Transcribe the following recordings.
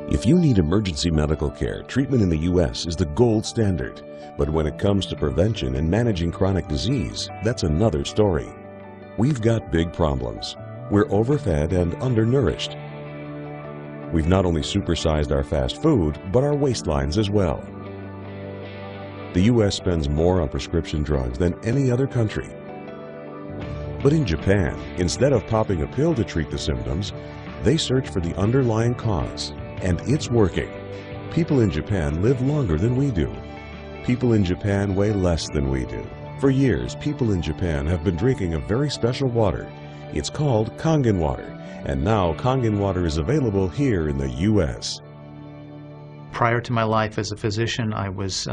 If you need emergency medical care, treatment in the U.S. is the gold standard. But when it comes to prevention and managing chronic disease, that's another story. We've got big problems. We're overfed and undernourished. We've not only supersized our fast food, but our waistlines as well. The U.S. spends more on prescription drugs than any other country. But in Japan, instead of popping a pill to treat the symptoms, they search for the underlying cause. And it's working. People in Japan live longer than we do. People in Japan weigh less than we do. For years, people in Japan have been drinking a very special water. It's called Kangen water, and now Kangen water is available here in the U.S. Prior to my life as a physician, I was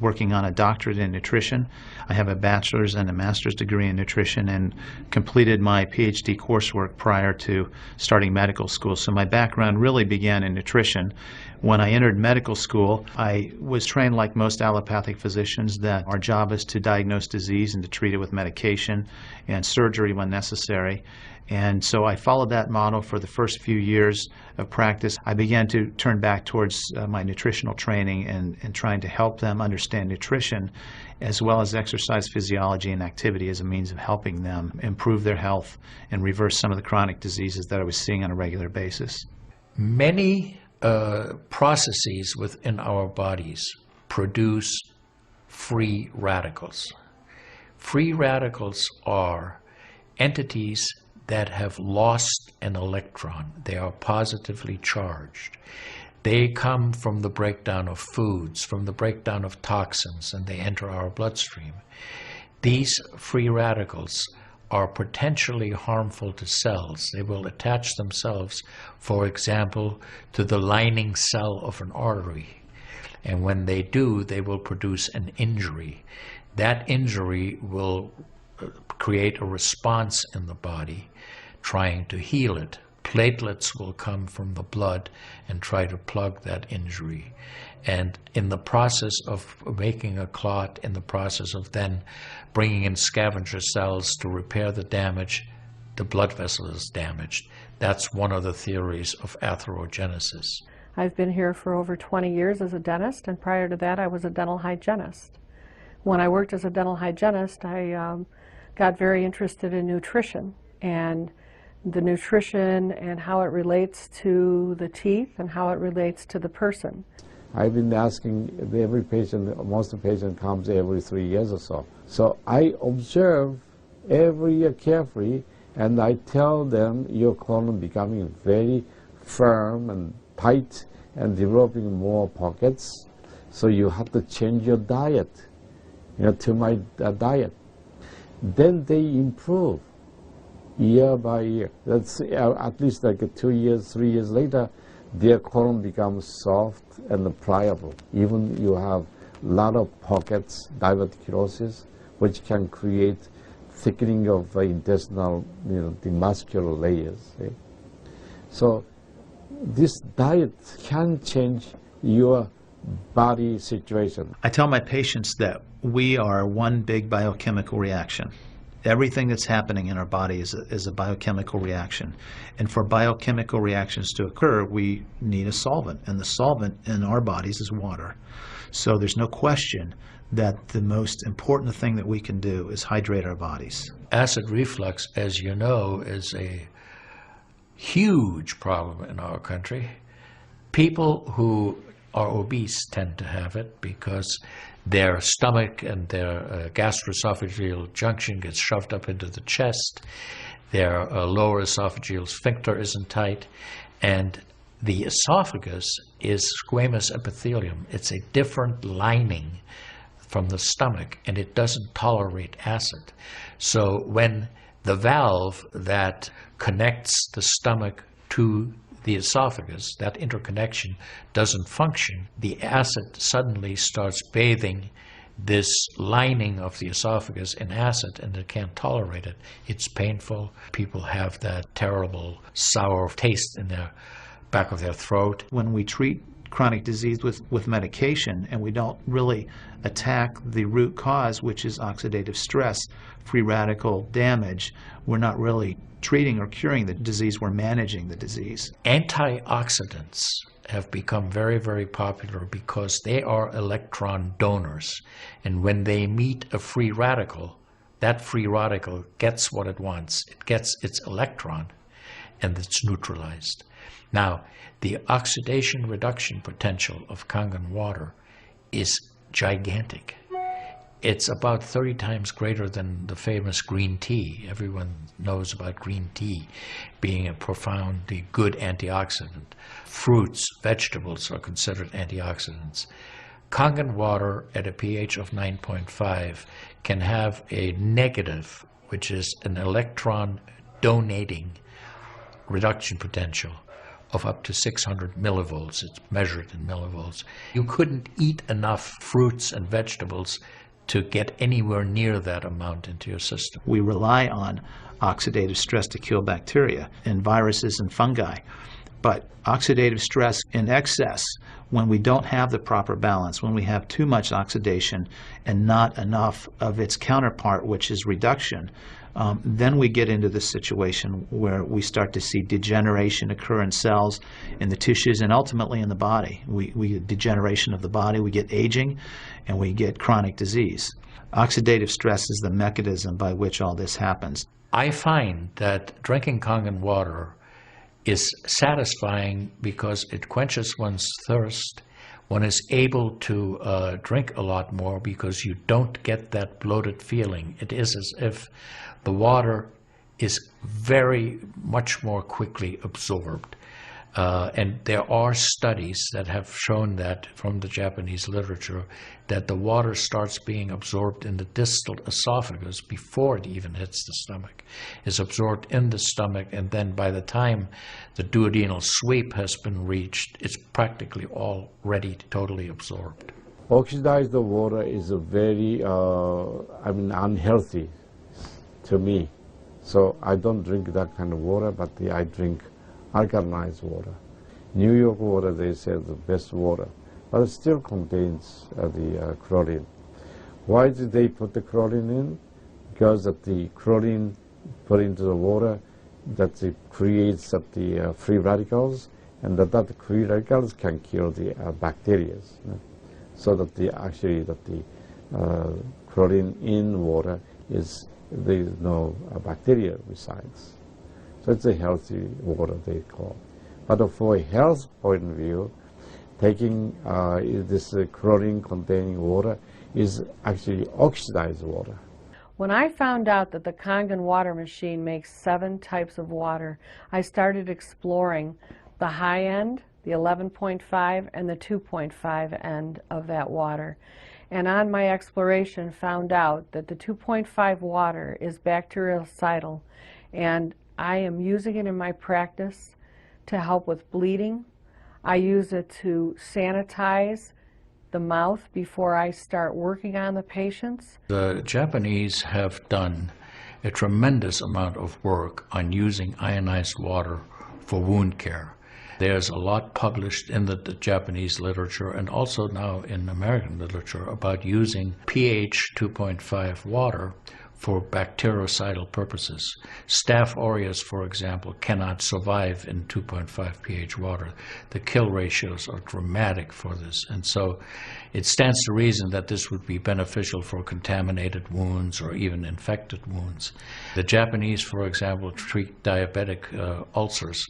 working on a doctorate in nutrition. I have a bachelor's and a master's degree in nutrition and completed my PhD coursework prior to starting medical school. So my background really began in nutrition. When I entered medical school, I was trained like most allopathic physicians that our job is to diagnose disease and to treat it with medication and surgery when necessary. And so I followed that model for the first few years of practice. I began to turn back towards my nutritional training and trying to help them understand nutrition as well as exercise physiology and activity as a means of helping them improve their health and reverse some of the chronic diseases that I was seeing on a regular basis. Many processes within our bodies produce free radicals. Free radicals are entities that have lost an electron. They are positively charged. They come from the breakdown of foods, from the breakdown of toxins, and they enter our bloodstream. These free radicals are potentially harmful to cells. They will attach themselves, for example, to the lining cell of an artery. And when they do, they will produce an injury. That injury will create a response in the body trying to heal it. Platelets will come from the blood and try to plug that injury. And in the process of making a clot, in the process of then bringing in scavenger cells to repair the damage, the blood vessel is damaged. That's one of the theories of atherogenesis. I've been here for over 20 years as a dentist, and prior to that I was a dental hygienist. When I worked as a dental hygienist, I got very interested in nutrition and the nutrition and how it relates to the teeth and how it relates to the person. I've been asking every patient, most of the patient comes every 3 years or so. So I observe every year carefully, and I tell them your colon becoming very firm and tight and developing more pockets. So you have to change your diet, to my diet. Then they improve year by year. That's at least like 2 years, 3 years later, their colon becomes soft and pliable. Even you have a lot of pockets, diverticulosis, which can create thickening of intestinal, the muscular layers. So this diet can change your body situation. I tell my patients that we are one big biochemical reaction. Everything that's happening in our body is a biochemical reaction. And for biochemical reactions to occur, we need a solvent. And the solvent in our bodies is water. So there's no question that the most important thing that we can do is hydrate our bodies. Acid reflux, as you know, is a huge problem in our country. People who are obese tend to have it because their stomach and their gastroesophageal junction gets shoved up into the chest. Their lower esophageal sphincter isn't tight, and the esophagus is squamous epithelium. It's a different lining from the stomach, and it doesn't tolerate acid. So when the valve that connects the stomach to the esophagus, that interconnection doesn't function, the acid suddenly starts bathing this lining of the esophagus in acid, and it can't tolerate it. It's painful. People have that terrible sour taste in their back of their throat. When we treat chronic disease with medication, and we don't really attack the root cause, which is oxidative stress, free radical damage, we're not really treating or curing the disease, we're managing the disease. Antioxidants have become very, very popular because they are electron donors. And when they meet a free radical, that free radical gets what it wants. It gets its electron, and it's neutralized. Now, the oxidation reduction potential of Kangen water is gigantic. It's about 30 times greater than the famous green tea. Everyone knows about green tea being a profoundly good antioxidant. Fruits, vegetables are considered antioxidants. Kangen water at a pH of 9.5 can have a negative, which is an electron donating reduction potential of up to 600 millivolts. It's measured in millivolts. You couldn't eat enough fruits and vegetables to get anywhere near that amount into your system. We rely on oxidative stress to kill bacteria and viruses and fungi. But oxidative stress in excess, when we don't have the proper balance, when we have too much oxidation and not enough of its counterpart, which is reduction, then we get into the situation where we start to see degeneration occur in cells, in the tissues, and ultimately in the body. We get degeneration of the body, we get aging, and we get chronic disease. Oxidative stress is the mechanism by which all this happens. I find that drinking Kangen water is satisfying because it quenches one's thirst. One is able to drink a lot more because you don't get that bloated feeling. It is as if the water is very much more quickly absorbed. And there are studies that have shown that from the Japanese literature that the water starts being absorbed in the distal esophagus before it even hits the stomach. It's absorbed in the stomach, and then by the time the duodenal sweep has been reached, it's practically already totally absorbed. Oxidized water is a very, unhealthy to me. So I don't drink that kind of water, but I drink alkalinized water. New York water, they say, is the best water, but it still contains the chlorine. Why did they put the chlorine in? Because of the chlorine put into the water, that it creates the free radicals, and that free radicals can kill the bacteria. So that the chlorine in water is, there is no bacteria resides. So it's a healthy water, they call. But for a health point of view, taking this chlorine-containing water is actually oxidized water. When I found out that the Kangen water machine makes 7 types of water, I started exploring the high end, the 11.5, and the 2.5 end of that water. And on my exploration, found out that the 2.5 water is bactericidal, and I am using it in my practice to help with bleeding. I use it to sanitize the mouth before I start working on the patients. The Japanese have done a tremendous amount of work on using ionized water for wound care. There's a lot published in the Japanese literature and also now in American literature about using pH 2.5 water for bactericidal purposes. Staph aureus, for example, cannot survive in 2.5 pH water. The kill ratios are dramatic for this, and so it stands to reason that this would be beneficial for contaminated wounds or even infected wounds. The Japanese, for example, treat diabetic ulcers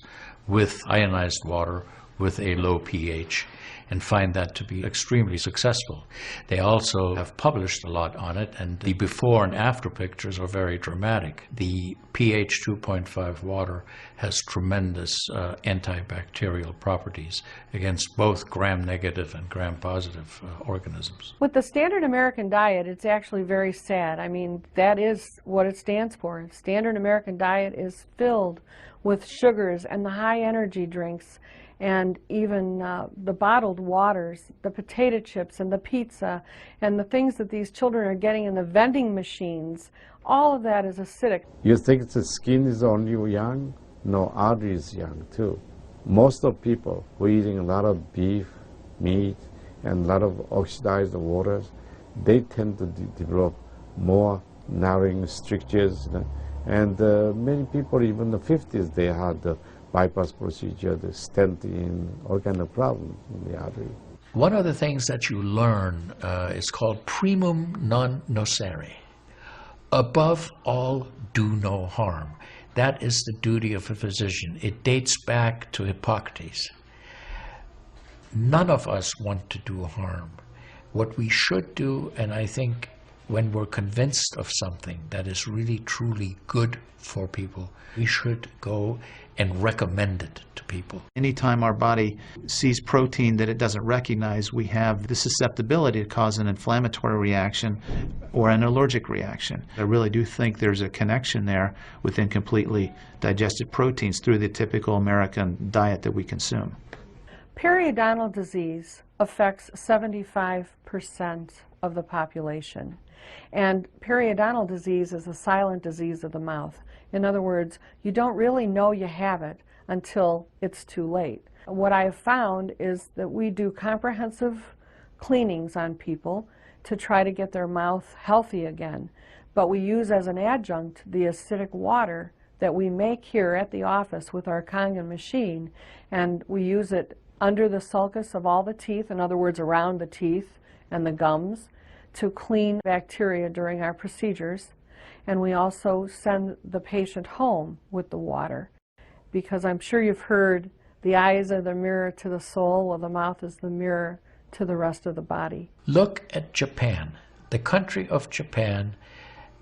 with ionized water with a low pH and find that to be extremely successful. They also have published a lot on it, and the before and after pictures are very dramatic. The pH 2.5 water has tremendous antibacterial properties against both gram-negative and gram-positive organisms. With the standard American diet, it's actually very sad. I mean, that is what it stands for. Standard American diet is filled with sugars and the high energy drinks, and even the bottled waters, the potato chips and the pizza, and the things that these children are getting in the vending machines, all of that is acidic. You think the skin is only young? No, artery is young too. Most of people who are eating a lot of beef, meat, and a lot of oxidized waters, they tend to develop more narrowing strictures. And many people, even in the 50s, they had the bypass procedure, the stent in, all kind of problems in the artery. One of the things that you learn is called primum non nocere. Above all, do no harm. That is the duty of a physician. It dates back to Hippocrates. None of us want to do harm. What we should do, and I think when we're convinced of something that is really truly good for people, we should go and recommend it to people. Anytime our body sees protein that it doesn't recognize, we have the susceptibility to cause an inflammatory reaction or an allergic reaction. I really do think there's a connection there with incompletely digested proteins through the typical American diet that we consume. Periodontal disease affects 75% of the population. And periodontal disease is a silent disease of the mouth. In other words, you don't really know you have it until it's too late. What I have found is that we do comprehensive cleanings on people to try to get their mouth healthy again. But we use as an adjunct the acidic water that we make here at the office with our Kangen machine, and we use it under the sulcus of all the teeth, in other words, around the teeth and the gums, to clean bacteria during our procedures. And we also send the patient home with the water, because I'm sure you've heard the eyes are the mirror to the soul, while the mouth is the mirror to the rest of the body. Look at Japan. The country of Japan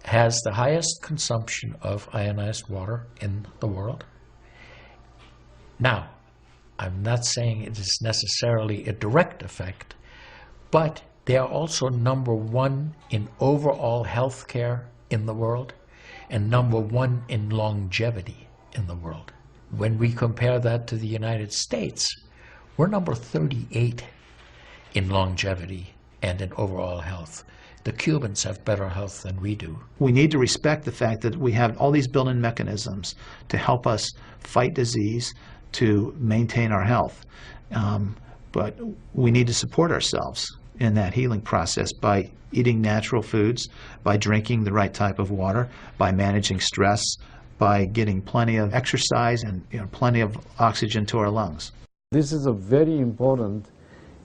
has the highest consumption of ionized water in the world. Now, I'm not saying it is necessarily a direct effect, but they are also #1 in overall health care in the world and #1 in longevity in the world. When we compare that to the United States, we're number 38 in longevity and in overall health. The Cubans have better health than we do. We need to respect the fact that we have all these built-in mechanisms to help us fight disease, to maintain our health. But we need to support ourselves in that healing process by eating natural foods, by drinking the right type of water, by managing stress, by getting plenty of exercise and plenty of oxygen to our lungs. This is a very important.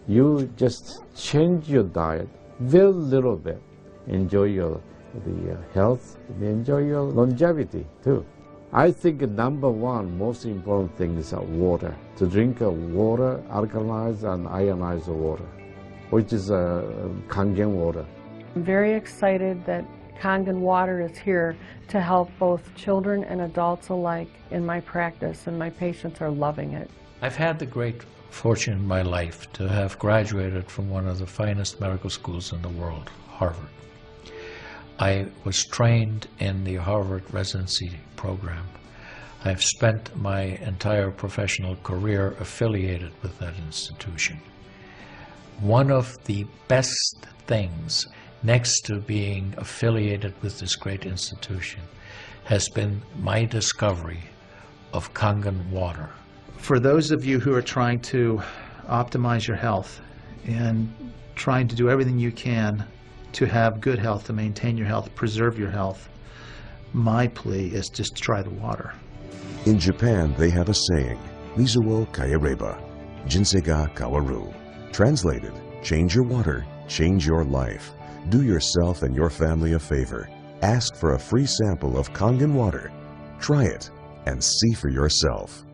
You just change your diet very little bit. Enjoy the health, enjoy your longevity too. I think #1 most important thing is water. To drink water, alkalized and ionized water, which is Kangen water. I'm very excited that Kangen water is here to help both children and adults alike in my practice, and my patients are loving it. I've had the great fortune in my life to have graduated from one of the finest medical schools in the world, Harvard. I was trained in the Harvard residency program. I've spent my entire professional career affiliated with that institution. One of the best things, next to being affiliated with this great institution, has been my discovery of Kangen water. For those of you who are trying to optimize your health and trying to do everything you can to have good health, to maintain your health, preserve your health, my plea is just try the water. In Japan, they have a saying, Mizu wo kaereba, jinsei ga kawaru. Translated, change your water, change your life. Do yourself and your family a favor. Ask for a free sample of Kangen water. Try it and see for yourself.